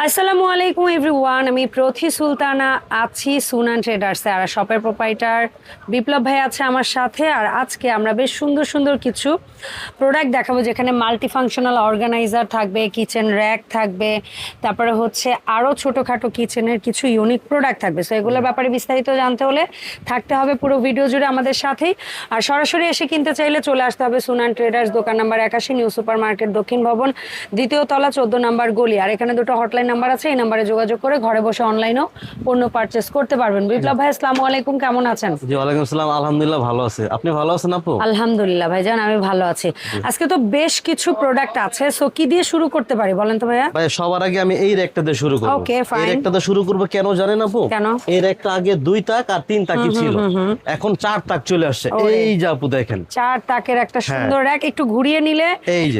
আসসালামু আলাইকুম এভরিওয়ান, আমি প্রথি সুলতানা আছি সুনান ট্রেডার্সে। আর শপের প্রোপাইটার বিপ্লব ভাই আছে আমার সাথে। আর আজকে আমরা বেশ সুন্দর সুন্দর কিছু প্রোডাক্ট দেখাবো, যেখানে মাল্টি ফাংশনাল অর্গানাইজার থাকবে, কিচেন র্যাক থাকবে, তারপরে হচ্ছে আরও ছোটোখাটো কিচেনের কিছু ইউনিক প্রোডাক্ট থাকবে। সো এগুলোর ব্যাপারে বিস্তারিত জানতে হলে থাকতে হবে পুরো ভিডিও জুড়ে আমাদের সাথেই। আর সরাসরি এসে কিনতে চাইলে চলে আসতে হবে সুনান ট্রেডার্স, দোকান নাম্বার 81, নিউ সুপার মার্কেট, দক্ষিণ ভবন, দ্বিতীয় তলা, 14 নম্বর গলি। আর এখানে দুটো হটলাইন নাম্বার আছে, এই নাম্বারে যোগাযোগ করে ঘরে বসে অনলাইনেও পণ্য পারচেজ করতে পারবেন। বিপ্লব ভাই আসসালামু আলাইকুম, কেমন আছেন? জি ওয়ালাইকুম আসসালাম, আলহামদুলিল্লাহ ভালো আছি। আপনি ভালো আছেন আপু? আলহামদুলিল্লাহ ভাইজান, আমি ভালো আছি। আজকে তো বেশ কিছু প্রোডাক্ট আছে, সো কি দিয়ে শুরু করতে পারি বলেন তো ভাইয়া? ভাই সবার আগে আমি এই র্যাকটা দিয়ে শুরু করব। Okay fine. এই র্যাকটা দিয়ে শুরু করব কেন জানেন আপু? কেন? এই র্যাকটা আগে 2 তাক আর 3 তাকই ছিল, এখন 4 তাক চলে আসছে। এই যে আপু দেখেন 4 তাকের একটা সুন্দর র্যাক, একটু ঘুরিয়ে নিলে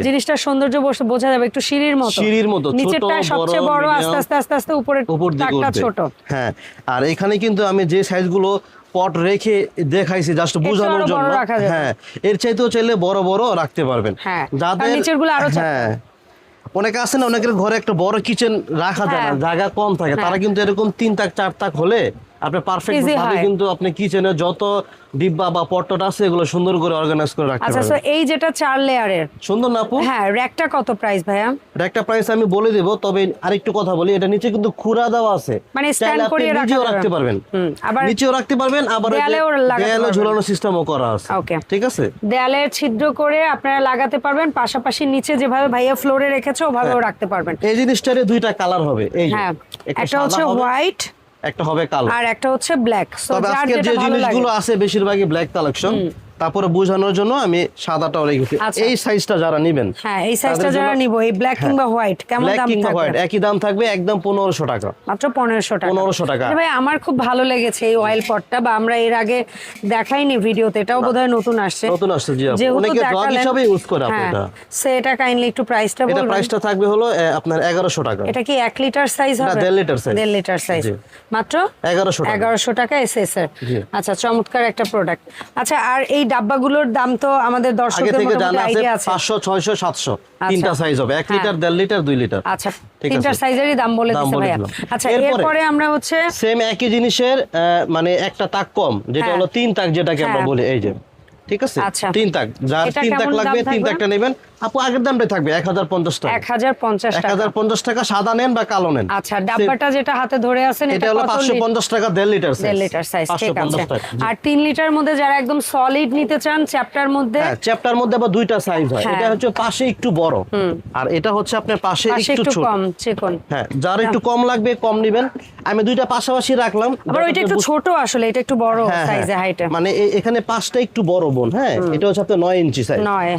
জিনিসটা সৌন্দর্য বোঝা যাবে, একটু সিঁড়ির মতো। নিচেরটা সবচেয়ে বড়, আস্তে আস্তে আস্তে আস্তে উপরে তাকটা ছোট। হ্যাঁ, আর এখানে কিন্তু আমি যে সাইজগুলো পট রেখে দেখাইছি জাস্ট বোঝানোর জন্য। হ্যাঁ, এর চাইতেও চাইলে বড় বড় রাখতে পারবেন। যাদের নিচেরগুলো আরো হ্যাঁ, অনেকে আছে না, অনেকের ঘরে একটা বড় কিচেন রাখা যায় না, জায়গা কম থাকে, তারা কিন্তু এরকম 3 তাক 4 তাক হলে আপনি পারফেক্ট ভাবে কিন্তু আপনি কিচেনে যত ডিব্বা বা পট্টট আছে এগুলো সুন্দর করে অর্গানাইজ করে রাখতে পারবেন। আচ্ছা, এই যেটা 4 লেয়ারের সুন্দর না আপু? হ্যাঁ, র‍্যাকটা কত প্রাইস ভাইয়া? র‍্যাকটা প্রাইস আমি বলে দেব, তবে আরেকটু কথা বলি, এটা নিচে কিন্তু খুরা দেওয়া আছে, মানে স্ট্যান্ড করে রাখতে পারবেন, আবার নিচেও রাখতে পারবেন, আবার দেয়ালে ঝুলানো সিস্টেমও করা আছে। ওকে, ঠিক আছে, দেয়ালে ছিদ্র করে আপনারা লাগাতে পারবেন, পাশাপাশি নিচে যেভাবে ভাইয়া ফ্লোরে রেখেছে ওভাবেও রাখতে পারবেন। এই জিনিসটারে 2টা কালার হবে, এই হ্যাঁ, একটা হচ্ছে হোয়াইট, একটা হবে কালো, আর একটা হচ্ছে ব্ল্যাক। সো যার যে জিনিসগুলো আছে বেশিরভাগই ব্ল্যাক কালেকশন, তারপরে বোঝানোর জন্য আমি সাদাটাও রেখেছি। এই সাইজটা যারা নেবেন, হ্যাঁ এই সাইজটা যারা নিব, এই ব্ল্যাক কিংবা হোয়াইট, কেমন দাম থাকবে? একই দাম থাকবে, একদম 1500 টাকা, মাত্র 1500 টাকা। ভাই আমার খুব ভালো লেগেছে এই অয়েল পটটা, বা আমরা এর আগে দেখাইনি ভিডিওতে, এটাও বোধহয় নতুন আসছে। জি আপু, অনেকে ডগ হিসেবে ইউজ করে আপনারা। সো এটা কাইন্ডলি একটু প্রাইসটা বলুন। এটা প্রাইসটা থাকবে হলো আপনার 1100 টাকা। এটা কি 1 লিটার সাইজ হবে? না, 1.5 লিটার সাইজ। 1.5 লিটার সাইজ, মাত্র 1100 টাকা এসএসআর। আচ্ছা, চমৎকার একটা প্রোডাক্ট। আচ্ছা, আর এই ডাব্বাগুলোর দাম তো আমাদের দর্শকদের মোটামুটি আইডিয়া আছে, 500, 600, 700 তিনটা সাইজ হবে, 1 লিটার, 1.5 লিটার, 2 লিটার। আচ্ছা, তিনটা সাইজেরই দাম বলে দিতে ভাইয়া। আচ্ছা, এরপরে আমরা হচ্ছে সেম একই জিনিসের মানে একটা তাক কম, যেটা হলো 3 তাক, যেটাকে আমরা বলি এই যে, ঠিক আছে, 3 তাক, যার 3 তাক লাগবে 3 তাকটা নেবেন আপু। আগের দামটাই থাকবে 1050 টাকা। 1050 টাকা, সাদা নেন বা কালো নেন। আচ্ছা, ডাব্বাটা যেটা হাতে ধরে আছেন এটা হলো 550 টাকা, 1.5 লিটার সাইজ। 1.5 লিটার সাইজ, ঠিক আছে। আর 3 লিটার মধ্যে যারা একদম সলিড নিতে চান, চ্যাপ্টার মধ্যে, হ্যাঁ চ্যাপ্টার মধ্যে আবার 2টা সাইজ হয়। এটা হচ্ছে পাশে একটু বড়, আর এটা হচ্ছে আপনার পাশে একটু ছোট, কম চিকন। হ্যাঁ, যার একটু কম লাগবে কম নেবেন। আমি 2টা পাশাপাশি রাখলাম, আবার ওইটা একটু ছোট, আসলে এটা একটু বড় সাইজে, হাইটে মানে এখানে পাশটা একটু বড় বোন। হ্যাঁ, এটা হচ্ছে আপনার 9 ইঞ্চি সাইজ। 9,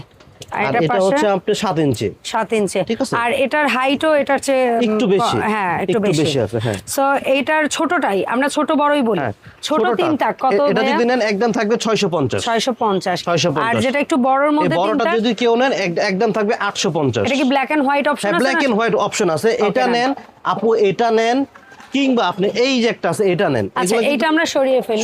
আর এটা হচ্ছে আপনার 7 ইঞ্চি। 7 ইঞ্চি, ঠিক আছে। আর এটার হাইটও এটার চেয়ে একটু বেশি, হ্যাঁ একটু বেশি আছে। হ্যাঁ, সো এইটার ছোটটাই আমরা ছোট বড়ই বলি। ছোট 3 তাক কত? এটা যদি নেন একদম থাকবে 650। 650। আর যেটা একটু বড়র মধ্যে, এই বড়টা যদি কেউ নেন একদম থাকবে 850। এটা কি ব্ল্যাক এন্ড হোয়াইট অপশন আছে? হ্যাঁ, ব্ল্যাক এন্ড হোয়াইট অপশন আছে। এটা নেন আপু, এটা নেন, কিংবা আপনি এই যে একটা আছে এটা নেন। আচ্ছা, এইটা আমরা সরিয়ে ফেলি,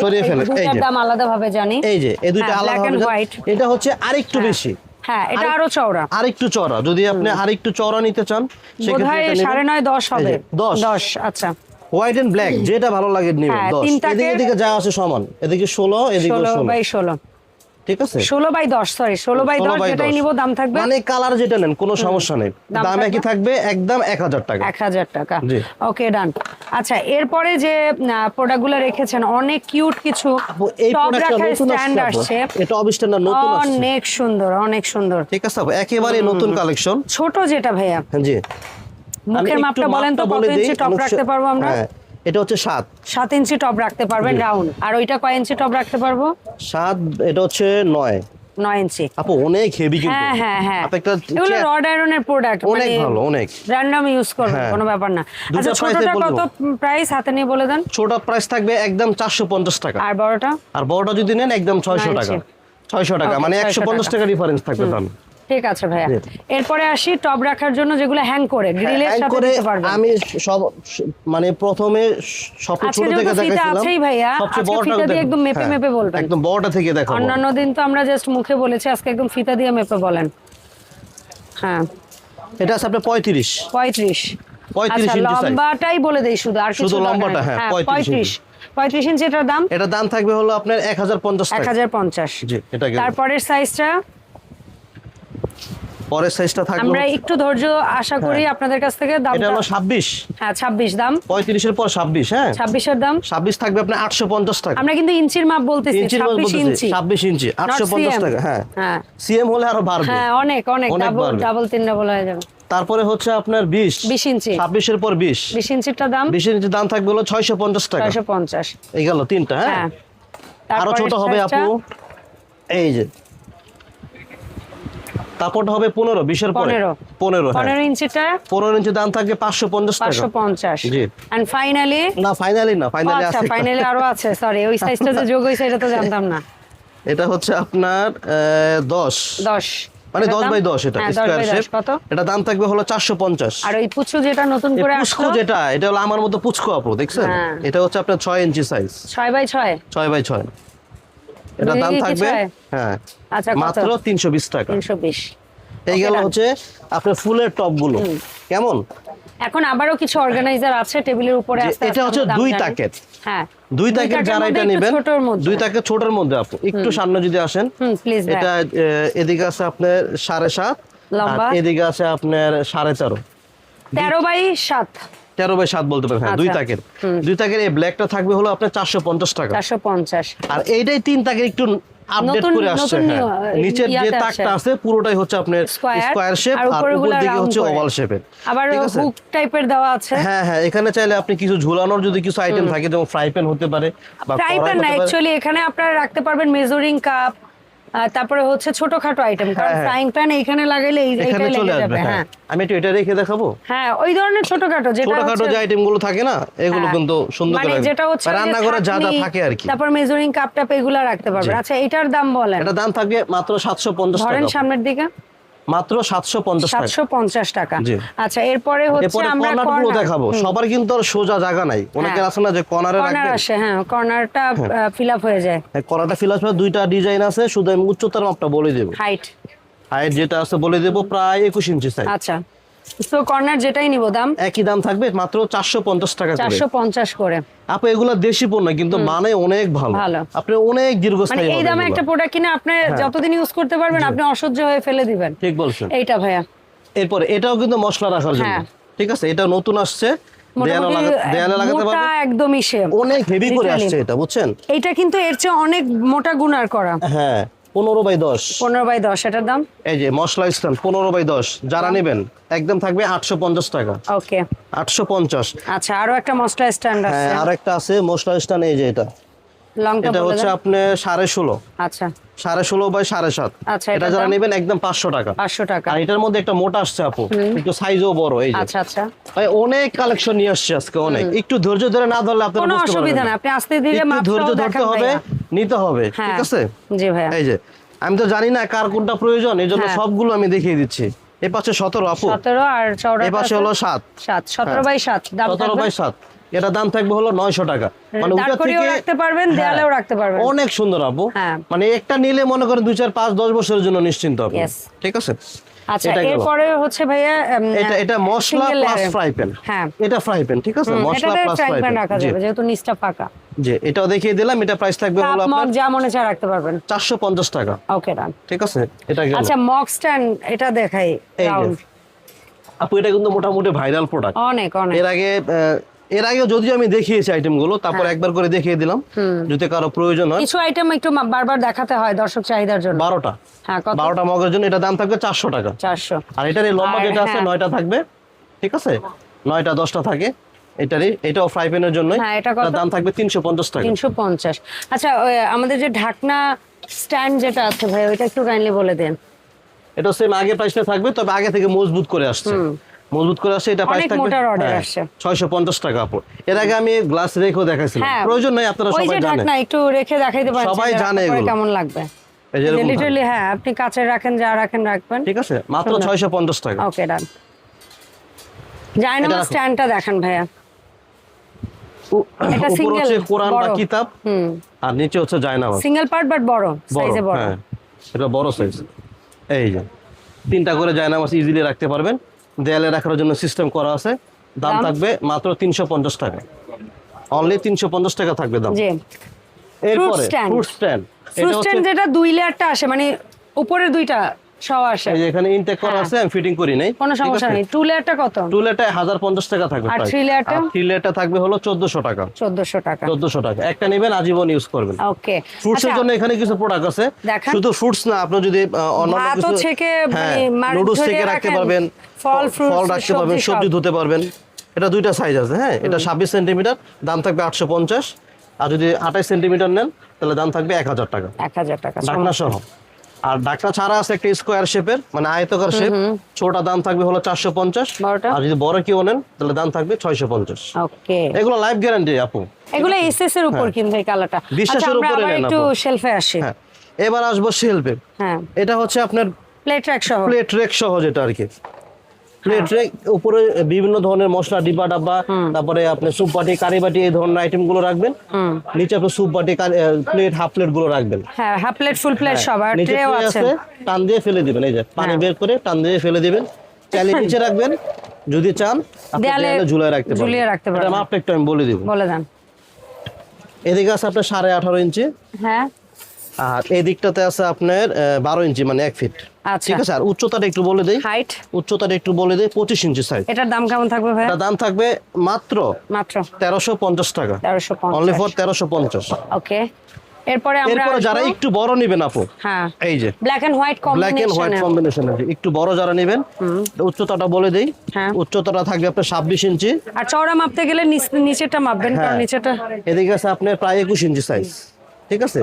দুইটার দাম আলাদা ভাবে জানি। এই যে এই দুইটা আলাদা ভাবে, এটা হচ্ছে আরেকটু বেশি। হ্যাঁ, এটা আরো চওড়া, আরেকটু চওড়া। যদি আপনি আরেকটু চওড়া নিতে চান সেক্ষেত্রে এটা 9.5 10 হবে। 10। আচ্ছা, হোয়াইট এন্ড ব্ল্যাক যেটা ভালো লাগে নেবেন। 10 এদিকে যা আছে সমান, এদিকে 16, এদিকে 16 ঠিক আছে। 16/10, সরি 16/10 যেটাই নিব দাম থাকবে, মানে কালার যেটা নেন কোনো সমস্যা নেই, দাম একই থাকবে, একদম 1000 টাকা। 1000 টাকা, ওকে ডান। আচ্ছা, এরপরে যে প্রোডাক্টগুলো রেখেছেন অনেক কিউট কিছু টপ রাখার স্ট্যান্ড আসছে। এটা অবস্ট্যান্ডার নতুন আসছে, অনেক সুন্দর, অনেক সুন্দর। ঠিক আছে, একেবারে নতুন কালেকশন। ছোট যেটা ভাইয়া, জি, মুখের মাপটা বলেন তো, কত ইঞ্চি টপ রাখতে পারবো আমরা? এটা হচ্ছে 7 ইঞ্চি টপ রাখতে পারবেন রাউন্ড। আর ওইটা কয় ইঞ্চি টপ রাখতে পারবো? 7, এটা হচ্ছে 9 ইঞ্চি। আপু অনেক হেভি কিন্তু। হ্যাঁ, এগুলো রড আয়রনের প্রোডাক্ট, অনেক ভালো, অনেক র্যান্ডম ইউজ করবেন, কোনো ব্যাপার না। আচ্ছা, ছোটটা কত প্রাইস হাতে নিয়ে বলে দেন? ছোট প্রাইস থাকবে একদম 450 টাকা। আর বড়টা? আর বড়টা যদি নেন একদম 600 টাকা। 600 টাকা, মানে 150 টাকা ডিফারেন্স থাকবে দাম। ঠিক আছে ভাইয়া। এরপরে আসি টপ রাখার জন্য, যেগুলো হ্যাং করে গ্রিলের সাথে দিতে পারবেন। আমি সব মানে প্রথমে সব ছোট থেকে দেখাইছিলাম। আছেই ভাইয়া, সবচেয়ে বড়টা দিয়ে একদম মেপে মেপে বলবেন। একদম বড়টা থেকে দেখাবো। অন্যান্য দিন তো আমরা জাস্ট মুখে বলেছি, আজকে একদম ফিতা দিয়ে মেপে বলেন। হ্যাঁ, এটা আছে আপনার 35। 35 ইঞ্চি সাইজ। লম্বাটাই বলে দেই শুধু, আর কিছু শুধু লম্বাটা, হ্যাঁ 35 ইঞ্চি। এটার দাম? এটা দাম থাকবে হলো আপনার 1050 টাকা। 1050। জি, এটা গেল। তারপরের সাইজটা, পরের সাইজটা থাকবে, আমরা একটু ধৈর্য আশা করি আপনাদের কাছ থেকে। দাম এটা হলো 26। হ্যাঁ 26 দাম। 35 এর পর 26। হ্যাঁ 26 এর দাম। 26 থাকবে আপনার 850 টাকা। আমরা কিন্তু ইঞ্চির মাপ বলতেছি, 26 ইঞ্চি। 26 ইঞ্চি 850 টাকা। হ্যাঁ হ্যাঁ সিএম হলে আরো বাড়বে। হ্যাঁ অনেক ডাবল তিন ডাবল হয়ে যাবে। তারপরে হচ্ছে আপনার 20 ইঞ্চি। 26 এর পর 20 ইঞ্চিটার দাম? 20 ইঞ্চির দাম থাকবে হলো 650 টাকা। 650। এই গেল তিনটা। হ্যাঁ আরো ছোট হবে আপু, এই যে তারপরটা হবে 15, 20 এর পরে 15 ইঞ্চিটা। 15 ইঞ্চি দাম থাকবে 550 টাকা। 550। জি। And finally? না ফাইনালি না, ফাইনালি আছে। আচ্ছা ফাইনালি আরো আছে, সরি ওই সাইজটা যে যোগ হইছে এটা তো জানতাম না। এটা হচ্ছে আপনার 10 মানে 10 বাই 10 এটা স্কয়ার শেপ। কত? এটা দাম থাকবে হলো 450। আর ওই পুচকু যেটা নতুন করে আসলো, পুচকু যেটা, এটা হলো আমার মতো পুচকু আপু, দেখছেন? এটা হচ্ছে আপনার 6 ইঞ্চি সাইজ। 6 বাই 6। 6 বাই 6। এটা দাম থাকবে, হ্যাঁ আচ্ছা মাত্র 320 টাকা। 320। এই গেল হচ্ছে আপনার ফুলের টপ গুলো। কেমন? এখন আবারও কিছু অর্গানাইজার আছে টেবিলের উপরে। এটা হচ্ছে 2 তাকের। হ্যাঁ 2 তাকের যারা এটা নেবেন, 2 তাকের ছোটর মধ্যে আপু একটু সামনে যদি আসেন, প্লিজ। এটা এদিকে আছে আপনার 7.5 লম্বা, এদিকে আছে আপনার 13.5। 13 বাই 7। 13 বাই 7 বলতে পারেন। হ্যাঁ 2 তাকের। 2 তাকের এই ব্ল্যাকটা থাকবে হলো আপনার 450 টাকা। 450। আর এইটাই 3 তাকের একটু আপডেট করে আসছে। নিচের যে তাকটা আছে পুরোটাই হচ্ছে আপনার স্কয়ার শেপ, আর উপর দিকে হচ্ছে ওভাল শেপের। আবার হুক টাইপের দেওয়া আছে। হ্যাঁ হ্যাঁ এখানে চাইলে আপনি কিছু ঝুলানোর যদি কিছু আইটেম থাকে, যেমন ফ্রাই প্যান হতে পারে বা ফ্রাই প্যান না, অ্যাকচুয়ালি এখানে আপনারা রাখতে পারবেন মেজারিং কাপ, তারপরে হচ্ছে ছোটখাটো আইটেম। কারণ ফ্রাইং প্যান এখানে লাগাইলে এইটাই লেগে যাবে। হ্যাঁ আমি একটু এটা রেখে দেখাবো। হ্যাঁ ওই ধরনের ছোটখাটো যে আইটেম গুলো থাকে না, এগুলো কিন্তু সুন্দর করে যেটা হচ্ছে রান্নাঘরে যা যা থাকে আর কি। তারপর মেজারিং কাপ টাপ এগুলা রাখতে পারবেন। আচ্ছা এটার দাম বলেন? এটা দাম থাকবে মাত্র 750 টাকা। ধরেন সামনের দিকে, মাত্র 750 টাকা। 750 টাকা। আচ্ছা এরপরে হচ্ছে আমরা কর্নারগুলো দেখাবো। সবার কিন্তু আর সোজা জায়গা নাই, অনেকে আছে না যে কর্নারে রাখবে। কর্নার আসে, হ্যাঁ কর্নারটা ফিল আপ হয়ে যায়। কর্নারটা ফিল আপ হয়ে দুইটা ডিজাইন আছে, শুধু আমি উচ্চতার মাপটা বলে দেব। হাইট যেটা আছে বলে দেব, প্রায় 21 ইঞ্চি সাইজ। আচ্ছা সো কর্নার যেটাই নিব দাম একই দাম থাকবে, মাত্র 450 টাকা করে। 450 করে। আপু এগুলা দেশি পণ্য কিন্তু মানে অনেক ভালো। আপনি অনেক দীর্ঘস্থায়ী হবে। এই দামে একটা প্রোডাক্ট কিনে আপনি যতদিন ইউজ করতে পারবেন, আপনি অসহ্য হয়ে ফেলে দিবেন। ঠিক বলছেন। এইটা ভাইয়া এরপর এটাও কিন্তু মশলা রাখার জন্য, ঠিক আছে? এটা নতুন আসছে, দেয়ালে লাগাতে পারবেন। মোটা একদমই সেম, অনেক হেভি করে আসছে এটা, বুঝছেন? এটা কিন্তু এর চেয়ে অনেক মোটা গুনার করা। হ্যাঁ 15 বাই 10। 15 বাই 10 এটার দাম। এই যে মশলা স্ট্যান্ড 15 বাই 10 যারা নেবেন একদম থাকবে 850 টাকা। ওকে 850। আচ্ছা আরো একটা মশলা স্ট্যান্ড আছে। হ্যাঁ আরেকটা আছে মশলা স্ট্যান্ড, এই যে এটা লংটা এটা হচ্ছে আপনি 16.5। আচ্ছা 16.5 বাই 7.5। আচ্ছা এটা যারা নেবেন একদম 500 টাকা। 500 টাকা। আর এটার মধ্যে একটা মোটা আসছে আপু, একটু সাইজও বড়। এই যে আচ্ছা আচ্ছা ভাই অনেক কালেকশন নিয়ে আসছে আজকে, অনেক। একটু ধৈর্য ধরে না ধরলে আপনারা বুঝতে পারবেন না। কোনো অসুবিধা না, আপনি আস্তে ধীরে মাপ ধৈর্য ধরতে হবে, নিতে হবে, ঠিক আছে? জি ভাইয়া। এই যে আমি তো জানি না কার কোনটা প্রয়োজন, এজন্য সবগুলো আমি দেখিয়ে দিচ্ছি। এই পাশে 17 আপু, 17 আর চওড়া এই পাশে হলো 7। 17 বাই 7 দাম 17 বাই 7। এটা দাম থাকবে হলো 900 টাকা। মানে উপর থেকে রাখতে পারবেন, দেয়ালেও রাখতে পারবেন। অনেক সুন্দর আপু। মানে একটা নিলে মনে করেন 2 4 5 10 বছরের জন্য নিশ্চিন্ত আপনি, ঠিক আছে? আচ্ছা এরপরে হচ্ছে ভাইয়া এটা মশলা প্লাস ফ্রাই প্যান। হ্যাঁ এটা ফ্রাই প্যান, ঠিক আছে? মশলা প্লাস ফ্রাই প্যান রাখা যাবে যেহেতু নিচটা পাকা। জি এটাও দেখিয়ে দিলাম। এটা প্রাইস থাকবে হলো আপনার যা মনে চায় রাখতে পারবেন, 450 টাকা। ওকে ডান, ঠিক আছে? এটা গেল। আচ্ছা মক স্ট্যান্ড এটা দেখাই রাউন্ড। আপু এটা কিন্তু মোটামুটি ভাইরাল প্রোডাক্ট। অনেক অনেক। এর আগে যদিও আমি দেখিয়েছি আইটেম গুলো, তারপর একবার করে দেখিয়ে দিলাম যদি কারো প্রয়োজন হয়। কিছু আইটেম একটু বারবার দেখাতে হয় দর্শক চাহিদার জন্য। 12টা, হ্যাঁ কত? 12টা মগের জন্য এটা দাম থাকবে 400 টাকা। 400। আর এটার এই লম্বা যেটা আছে 9টা থাকবে, ঠিক আছে? 9টা 10টা থাকে। এটাও ফ্রাই প্যানের জন্য। হ্যাঁ এটা কত? দাম থাকবে 350 টাকা। 350। আচ্ছা আমাদের যে ঢাকনা স্ট্যান্ড যেটা আছে ভাই, ওইটা একটু কাইন্ডলি বলে দেন। এটা সেম আগে প্রাইসটা থাকবে, তবে আগে থেকে মজবুত করে আসছে। এটা প্রাইস থাকবে 650 টাকা আপু। এর আগে আমি গ্লাস রেখেও দেখাইছিলাম, প্রয়োজন নাই, আপনারা সবাই জানেন। না একটু রেখে দেখাইতে পারেন, সবাই জানে কেমন লাগবে। লিটারালি হ্যাঁ আপনি কাছে রাখেন, যা রাখেন রাখবেন, ঠিক আছে? মাত্র 650 টাকা। ওকে ডান। জায়নামাজ স্ট্যান্ডটা দেখেন ভাইয়া। এটা সিঙ্গেল, উপরে হচ্ছে কোরআন বা কিতাব, আর নিচে হচ্ছে জায়নামাজ। সিঙ্গেল পার্ট বাট বড় সাইজে বড়। হ্যাঁ এটা বড় সাইজ। এই যে 3টা করে জায়নামাজ ইজিলি রাখতে পারবেন। দেয়ালে রাখার জন্য সিস্টেম করা আছে। দাম থাকবে মাত্র 350 টাকা, অনলি 350 টাকা থাকবে দাম। জি, এরপরে ফ্রুট স্ট্যান্ড, ফ্রুট স্ট্যান্ড যেটা 2 লেয়ারটা আসে, মানে উপরে দুইটা সহ আসে। এই যে এখানে ইনটেক করা আছে, আমি ফিটিং করি নাই, কোনো সমস্যা নেই। 2 লেয়ারটা কত? 2 লেয়ারটা 1050 টাকা থাকবে। আর 3 লেয়ারটা? 3 লেয়ারটা থাকবে হলো 1400 টাকা। 1400 টাকা। 1400 টাকা। একটা নেবেন, আজীবন ইউজ করবেন। ওকে। ফ্রুটসের জন্য এখানে কিছু প্রোডাক্ট আছে, শুধু ফ্রুটস না, আপনি যদি অন্যান্য কিছু থেকে নুডলস থেকে রাখতে পারবেন, ফল রাখতে পারবেন, সবজি ধুতে পারবেন। এটা দুইটা সাইজ আছে। হ্যাঁ, এটা 26 সেন্টিমিটার, দাম থাকবে 850। আর যদি 28 সেন্টিমিটার নেন তাহলে দাম থাকবে 1000 টাকা। 1000 টাকা ঢাকনা সহ। আর ঢাকনা ছাড়া আছে একটা স্কোয়ার শেপের, মানে আয়তাকার শেপ, ছোটটা দাম থাকবে হলো 450। আর যদি বড় কেউ নেন তাহলে দাম থাকবে 650। ওকে। এগুলো লাইফ গ্যারান্টি আপু। এগুলো এসএস এর উপর কিনতে কালাটা। বিশ্বাসের উপরে নেন আপু। একটু শেলফে আসি। হ্যাঁ, এবার আসবো শেলফে। হ্যাঁ, এটা হচ্ছে আপনার প্লেট র‍্যাক সহ। প্লেট র‍্যাক সহ, যেটা আর কি প্লেট র‍্যাক, উপরে বিভিন্ন ধরনের মশলা ডিব্বা ডাব্বা, তারপরে আপনি সুপ বাটি, কারি বাটি, এই ধরনের আইটেম গুলো রাখবেন। নিচে আপনি সুপ বাটি, প্লেট, হাফ প্লেট গুলো রাখবেন। হ্যাঁ, হাফ প্লেট, ফুল প্লেট সব। আর ট্রেও আছে, টান দিয়ে ফেলে দিবেন। এই যে পানি বের করে টান দিয়ে ফেলে দিবেন। চাইলে নিচে রাখবেন, যদি চান আপনি দেয়ালে ঝুলিয়ে রাখতে পারেন। এটা মাপটা একটু আমি বলে দিব। বলে দেন। এদিকে আছে আপনার 18.5 ইঞ্চি। হ্যাঁ। আর এই দিকটাতে আছে আপনার 12 ইঞ্চি, মানে 1 ফিট। ঠিক আছে। আর উচ্চতাটা একটু বলে দেই। হাইট, উচ্চতাটা একটু বলে দেই, 25 ইঞ্চি সাইজ। এটার দাম কেমন থাকবে ভাই? এটার দাম থাকবে মাত্র 1350 টাকা। 1350, অনলি ফর 1350। ওকে। এরপরে যারা একটু বড় নেবেন আপু, হ্যাঁ, এই যে ব্ল্যাক এন্ড হোয়াইট কম্বিনেশন, একটু বড় যারা নেবেন, উচ্চতাটা বলে দেই। হ্যাঁ, উচ্চতাটা থাকবে আপনার 26 ইঞ্চি। আর চওড়া মাপতে গেলে নিচেটা মাপবেন, কারণ নিচেটা এদিকে আছে আপনার প্রায় 21 ইঞ্চি সাইজ। ঠিক আছে,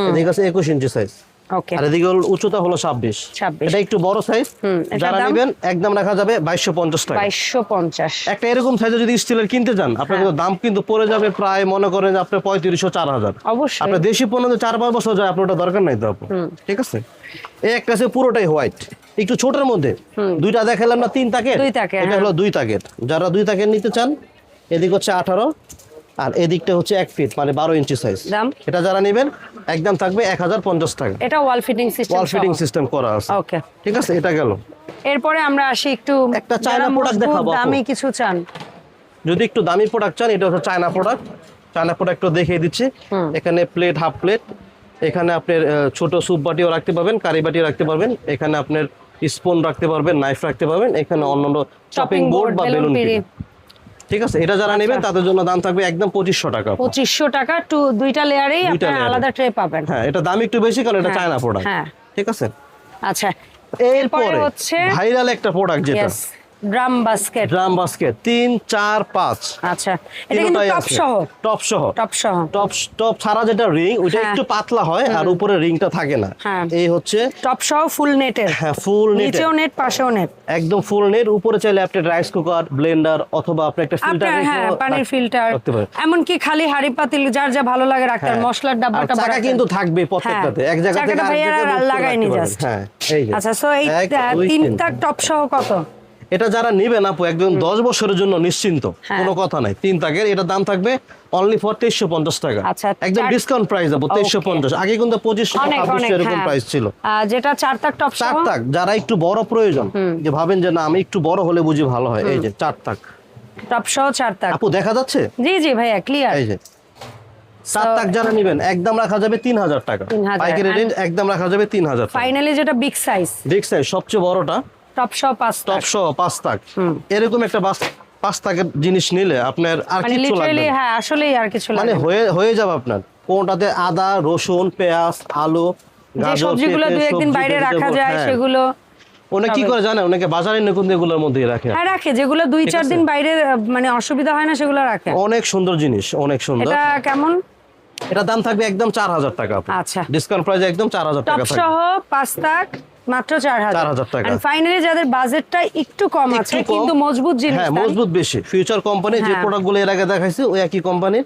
এদিকে আছে 21 ইঞ্চি সাইজ। ওকে। আর এদিকে উচ্চতা হলো 26। এটা একটু বড় সাইজ, যারা নেবেন একদম রাখা যাবে 2250 টাকা। 2250। একটা এরকম সাইজে যদি স্টিলের কিনতে যান, আপনার কিন্তু দাম কিন্তু পড়ে যাবে প্রায়, মনে করেন যে আপনার 3500-4000। অবশ্যই। আপনার দেশি পণ্য 4-5 বছর যায়, আপনার ওটা দরকার নাই তো আপু। ঠিক আছে। এই একটা আছে পুরোটাই হোয়াইট, একটু ছোটের মধ্যে। দুইটা দেখালাম না, 3 তাকের। এটা হলো 2 তাকের। যারা 2 তাকের নিতে চান, এদিক হচ্ছে 18 আর এদিকটা হচ্ছে 1 ফিট, মানে 12 ইঞ্চি সাইজ। এটা যারা নেবেন একদম থাকবে 1050 টাকা। এটা ওয়াল ফিটিং সিস্টেম করা আছে। ওকে, ঠিক আছে, এটা গেল। এরপরে আমরা আসি একটু একটা চায়না প্রোডাক্ট দেখাবো। দামি কিছু চান, যদি একটু দামি প্রোডাক্ট চান, এটা হচ্ছে চায়না প্রোডাক্ট। চায়না প্রোডাক্টও দেখিয়ে দিচ্ছি। এখানে প্লেট, হাফ প্লেট, এখানে আপনার ছোট সুপ বাটিও রাখতে পারবেন, কারি বাটিও রাখতে পারবেন, এখানে আপনার স্পুন রাখতে পারবেন, নাইফ রাখতে পারবেন, এখানে অন্যান্য চপিং বোর্ড বা বেলুন। ঠিক আছে। এটা যারা নেবেন তাদের জন্য দাম থাকবে একদম 2500 টাকা। 2500 টাকা, দুইটা লেয়ারেই আপনারা আলাদা ট্রে পাবেন। হ্যাঁ, এটা দাম একটু বেশি কারণ এটা চায়না প্রোডাক্ট। হ্যাঁ, ঠিক আছে। আচ্ছা, এরপরে হচ্ছে ভাইরাল একটা প্রোডাক্ট, যেটা ড্রাম বাস্কেট। 3, 4, 5। আচ্ছা, এটা কিন্তু টপ ছাড়া যেটা রিং, ওটা একটু পাতলা হয় আর উপরে রিংটা থাকে না। এই হচ্ছে টপ সহ ফুল নেটের। হ্যাঁ, ফুল নেট, নিচেও নেট, পাশেও নেট, একদম ফুল নেট। উপরে চাইলে আপনি রাইস কুকার, ব্লেন্ডার অথবা আপনি একটা ফিল্টার, হ্যাঁ, পানির ফিল্টার, এমন কি খালি হাড়ি পাতিল যার যা ভালো লাগে রাখতে। মশলার ডাব্বাটা চাকা কিন্তু থাকবে প্রত্যেকটাতে, এক জায়গা থেকে আরেক জায়গায় লাগাইনি জাস্ট। হ্যাঁ, এই যে। আচ্ছা, সো এই 3টা টপ সহ কত? এটা যারা নেবেন আপু, একদম 10 বছরের জন্য নিশ্চিন্ত, কোনো কথা নাই। 3 তাকের, এটা দাম থাকবে অনলি ফর 2350 টাকা। একদম ডিসকাউন্ট প্রাইস আপু, 2350। আগে কিন্তু 2500 এরকম প্রাইস ছিল। যেটা 4 তাক টপ সহ। 4 তাক যারা একটু বড় প্রয়োজন, যে ভাবেন যে না আমি একটু বড় হলে বুঝি ভালো হয়, এই যে 4 তাক টপ সহ 4 তাক। আপু দেখা যাচ্ছে? জি জি ভাইয়া, ক্লিয়ার। এই যে 7 তাক যারা নেবেন একদম রাখা যাবে 3000 টাকা। পাইকারি রেঞ্জ একদম রাখা যাবে 3000 টাকা। ফাইনালি যেটা বিগ সাইজ সবচেয়ে বড়টা, টপ সহ 5 তাক। এরকম একটা 5 তাকের জিনিস নিলে আপনার আর কিছু লাগবে না। হ্যাঁ, আসলেই আর কিছু লাগবে না, মানে হয়ে যাবে আপনার। কোনটাতে আদা, রসুন, পেঁয়াজ, আলু, গাজর, সবজিগুলো 2-1 দিন বাইরে রাখা যায়, সেগুলো অনেকে কি করে জানেন, অনেকে বাজারে নতুন এগুলোর মধ্যেই রাখে। হ্যাঁ, রাখে, যেগুলো 2-4 দিন বাইরে মানে অসুবিধা হয় না, সেগুলো রাখে। অনেক সুন্দর জিনিস, অনেক সুন্দর। এটা কেমন? এটা দাম থাকবে একদম 4000 টাকা। আচ্ছা, ডিসকাউন্ট প্রাইস একদম 4000 টাকা থাকবে। টপ সহ 5 তাক মাত্র 4000 টাকা। আর ফাইনালি যাদের বাজেটটা একটু কম আছে কিন্তু মজবুত জিনিস, হ্যাঁ, মজবুত বেশি, ফিউচার কোম্পানি যে প্রোডাক্টগুলো এর আগে দেখাইছি ওই একই কোম্পানির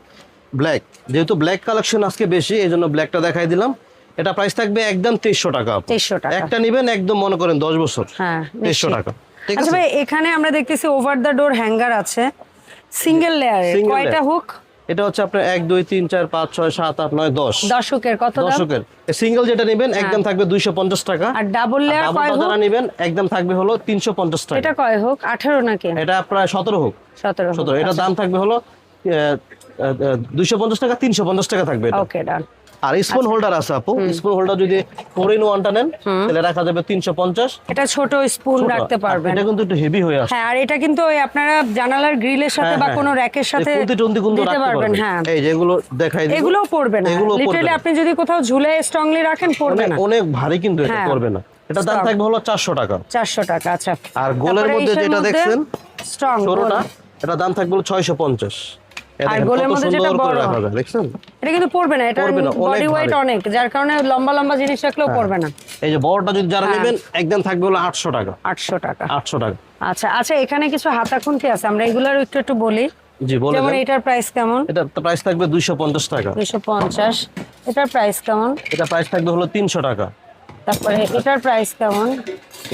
ব্ল্যাক, যেহেতু ব্ল্যাক কালেকশন আজকে বেশি এইজন্য ব্ল্যাকটা দেখাই দিলাম। এটা প্রাইস থাকবে একদম 2300 টাকা। 2300 টাকা। একটা নেবেন একদম মনে করেন 10 বছর। হ্যাঁ, 2300 টাকা। ঠিক আছে। আচ্ছা ভাই, এখানে আমরা দেখতেছি ওভার দ্য ডোর হ্যাঙ্গার আছে সিঙ্গেল লেয়ারে, কয়টা হুক? এটা হচ্ছে আপনার 1, 2, 3, 4, 5, 6, 7, 8, 9, 10 হুকের। কত দাম? 10 হুকের সিঙ্গেল যেটা নেবেন একদম থাকবে 250 টাকা। আর ডাবল লেয়ার কয় হুক? যারা নেবেন একদম থাকবে হলো 350 টাকা। এটা কয় হুক? 18 নাকি? এটা প্রায় 17 হুক। 17 এটা দাম থাকবে হলো 250 টাকা, 350 টাকা থাকবে এটা। ওকে ডান। আর স্পুন হোল্ডার আছে আপু, স্পুন হোল্ডার যদি 4-in-1টা নেন তাহলে রাখা যাবে 350। এটা ছোট স্পুন রাখতে পারবেন। এটা কিন্তু একটু হেভি হয়ে আসে। হ্যাঁ, আর এটা কিন্তু ওই আপনারা জানালার গ্রিলের সাথে বা কোনো র্যাকের সাথে দিতে পারবেন। হ্যাঁ, এই যেগুলো দেখাই দিই, এগুলো পড়বে না, লিটারালি আপনি যদি কোথাও ঝুলে স্ট্রংলি রাখেন পড়বে না, অনেক ভারী কিন্তু এটা পড়বে না। এটা দাম থাকবে হলো 400 টাকা। 400 টাকা। আচ্ছা, আর গোলের মধ্যে যেটা দেখছেন স্ট্রং ছোটটা, এটা দাম থাকবে হলো 650। আর গোলের মধ্যে যেটা বড় দেখছেন, এটা কিন্তু পড়বে না, এটা বডি ওয়েট অনেক, যার কারণে লম্বা লম্বা জিনিস রাখলেও পড়বে না। এই যে বড়টা যদি যারা নেবেন একদম থাকবে হলো 800 টাকা। 800 টাকা। 800 টাকা। আচ্ছা আচ্ছা, এখানে কিছু হাতা খুন্তি আছে, আমরা এগুলোর একটু বলি। জি বলেন। যেমন এটার প্রাইস কেমন? এটা প্রাইস থাকবে 250 টাকা। 250। এটার প্রাইস কেমন? এটা প্রাইস থাকবে হলো 300 টাকা। তারপরে এটার প্রাইস কেমন?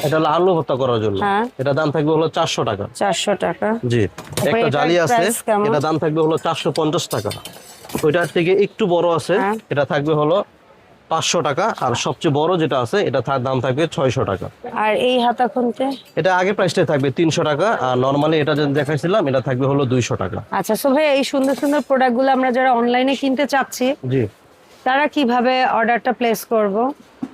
এটা হলো আলু ভর্তা করার জন্য, এটা দাম থাকবে হলো 400 টাকা। 400 টাকা। জি। একটা জালি আছে, এটা দাম থাকবে হলো 450 টাকা। ওইটার থেকে একটু বড় আছে, এটা থাকবে হলো 500 টাকা। আর সবচেয়ে বড় যেটা আছে এটা দাম থাকবে 600 টাকা। আর এই হাতা খুনতে? এটা আগে প্রাইসটা থাকবে 300 টাকা, আর নরমালি এটা যেটা দেখাইছিলাম এটা থাকবে হলো 200 টাকা। আচ্ছা, সো ভাই এই সুন্দর সুন্দর প্রোডাক্টগুলো আমরা যারা অনলাইনে কিনতে চাচ্ছি, জি, তারা কিভাবে অর্ডারটা প্লেস করব?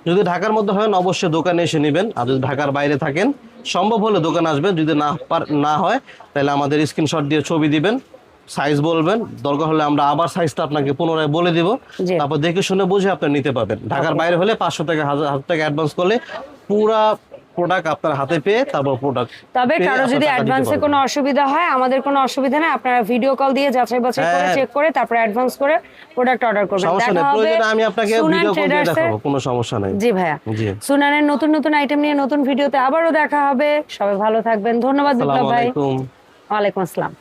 যদি ঢাকার মধ্যে হয় অবশ্যই দোকানে এসে নেবেন, আর যদি ঢাকার বাইরে থাকেন সম্ভব হলে দোকানে আসবেন, যদি না হয় তাহলে আমাদের স্ক্রিনশট দিয়ে ছবি দিবেন, সাইজ বলবেন, দরকার হলে আমরা আবার সাইজটা আপনাকে পুনরায় বলে দিব, তারপর দেখে শুনে বুঝে আপনি নিতে পারবেন। ঢাকার বাইরে হলে 500 টাকা 1000 টাকা অ্যাডভান্স করলে পুরা প্রোডাক্ট আপনার হাতে পেয়ে তারপর প্রোডাক্ট। তবে কারো যদি অ্যাডভান্সে কোনো অসুবিধা হয়, আমাদের কোনো অসুবিধা নেই, আপনারা ভিডিও কল দিয়ে যাচাই বাছাই করে চেক করে তারপর অ্যাডভান্স করে প্রোডাক্ট অর্ডার করবেন। দেখা হবে, আমি আপনাকে ভিডিও কল দিয়ে দেখাবো, কোনো সমস্যা নাই। জি ভাইয়া, সুনানের নতুন নতুন আইটেম নিয়ে নতুন ভিডিওতে আবারও দেখা হবে। সবাই ভালো থাকবেন, ধন্যবাদ বিপ্লব ভাই। আসসালামু আলাইকুম। ওয়ালাইকুম আসসালাম।